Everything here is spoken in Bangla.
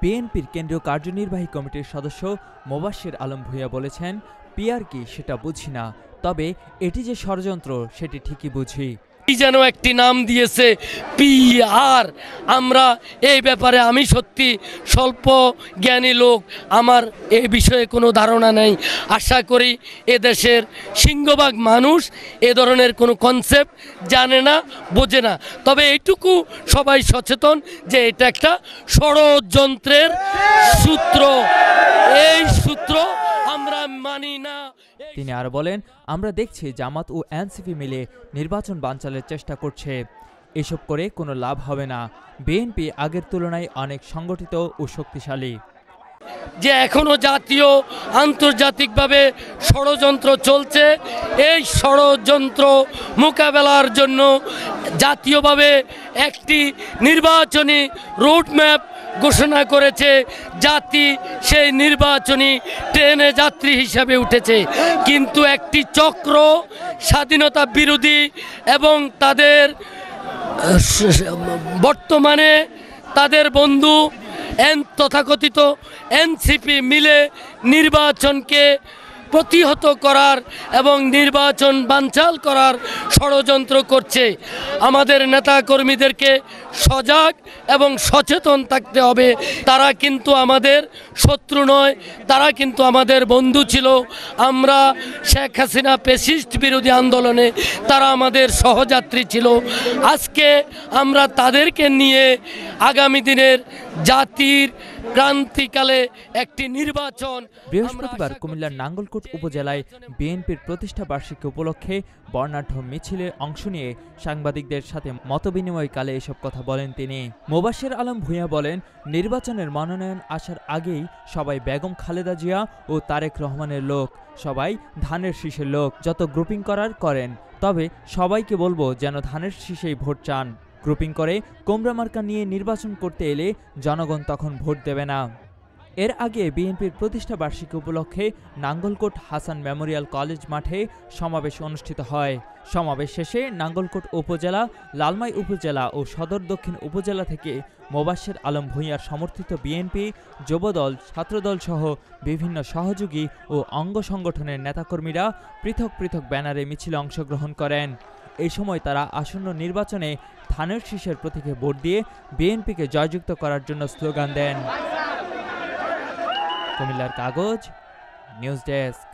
বিএনপির কেন্দ্রীয় কার্যনির্বাহী কমিটির সদস্য মোবাশ্বের আলম ভূঁইয়া বলেছেন, পিআর কি সেটা বুঝি না, তবে এটি যে ষড়যন্ত্র সেটি ঠিকই বুঝি। যেন একটি নাম দিয়েছে পিআর। আমরা এই ব্যাপারে আমি সত্যি স্বল্প জ্ঞানী লোক, আমার এই বিষয়ে কোনো ধারণা নেই। আশা করি এদেশের সিংহভাগ মানুষ এ ধরনের কোনো কনসেপ্ট জানে না, বোঝে না। তবে এইটুকু সবাই সচেতন যে এটা একটা ষড়যন্ত্রের সূত্র, এই সূত্র আমরা মানি না। তিনি আরো বলেন, আমরা দেখছি জামাত ও এনসিপি মিলে নির্বাচন বানচালের চেষ্টা করছে। এসব করে কোনো লাভ হবে না। বিএনপি আগের তুলনায় অনেক সংগঠিত ও শক্তিশালী। যে এখনো জাতীয় আন্তর্জাতিকভাবে ষড়যন্ত্র চলছে, এই ষড়যন্ত্র মোকাবেলার জন্য জাতীয়ভাবে একটি নির্বাচনী রোডম্যাপ ঘোষণা করেছে। জাতি সেই নির্বাচনী ট্রেনে যাত্রী হিসাবে উঠেছে, কিন্তু একটি চক্র স্বাধীনতা বিরোধী এবং তাদের বর্তমানে তাদের বন্ধু তথাকথিত এনসিপি মিলে নির্বাচনকে প্রতিহত করার এবং নির্বাচন বানচাল করার ষড়যন্ত্র করছে। আমাদের নেতা কর্মীদেরকে সজাগ এবং সচেতন থাকতে হবে। তারা কিন্তু আমাদের শত্রু নয়, তারা কিন্তু আমাদের বন্ধু ছিল। আমরা শেখ হাসিনা ফ্যাসিস্ট বিরোধী আন্দোলনে তারা আমাদের সহযাত্রী ছিল। আজকে আমরা তাদেরকে নিয়ে আগামী দিনের জাতির ক্রান্তিকালে একটি নির্বাচন। বৃহস্পতিবার কুমিল্লার নাঙ্গলকোট উপজেলায় বিএনপির প্রতিষ্ঠা বার্ষিকী উপলক্ষে বর্ণাঢ্য মিছিলে অংশ নিয়ে সাংবাদিকদের সাথে মতবিনিময়কালে এসব কথা বলেন তিনি। মোবাশ্বের আলম ভূঁইয়া বলেন, নির্বাচনের মনোনয়ন আসার আগেই সবাই বেগম খালেদা জিয়া ও তারেক রহমানের লোক, সবাই ধানের শীষের লোক। যত গ্রুপিং করার করেন, তবে সবাইকে বলবো যেন ধানের শীষেই ভোট চান। গ্রুপিং করে কোমরা মার্কা নিয়ে নির্বাচন করতে এলে জনগণ তখন ভোট দেবে না। এর আগে বিএনপির প্রতিষ্ঠা বার্ষিকী উপলক্ষে নাঙ্গলকোট হাসান মেমোরিয়াল কলেজ মাঠে সমাবেশ অনুষ্ঠিত হয়। সমাবেশ শেষে নাঙ্গলকোট উপজেলা, লালমাই উপজেলা ও সদর দক্ষিণ উপজেলা থেকে মোবাশ্বের আলম ভূঁইয়ার সমর্থিত বিএনপি, যুবদল, ছাত্রদল সহ বিভিন্ন সহযোগী ও অঙ্গ সংগঠনের নেতাকর্মীরা পৃথক পৃথক ব্যানারে মিছিলে অংশগ্রহণ করেন। এই সময় তারা আসন্ন নির্বাচনে ধানের শীষের প্রতীকে ভোট দিয়ে বিএনপিকে জয়যুক্ত করার জন্য স্লোগান দেন। কুমিল্লার কাগজ, নিউজ ডেস্ক।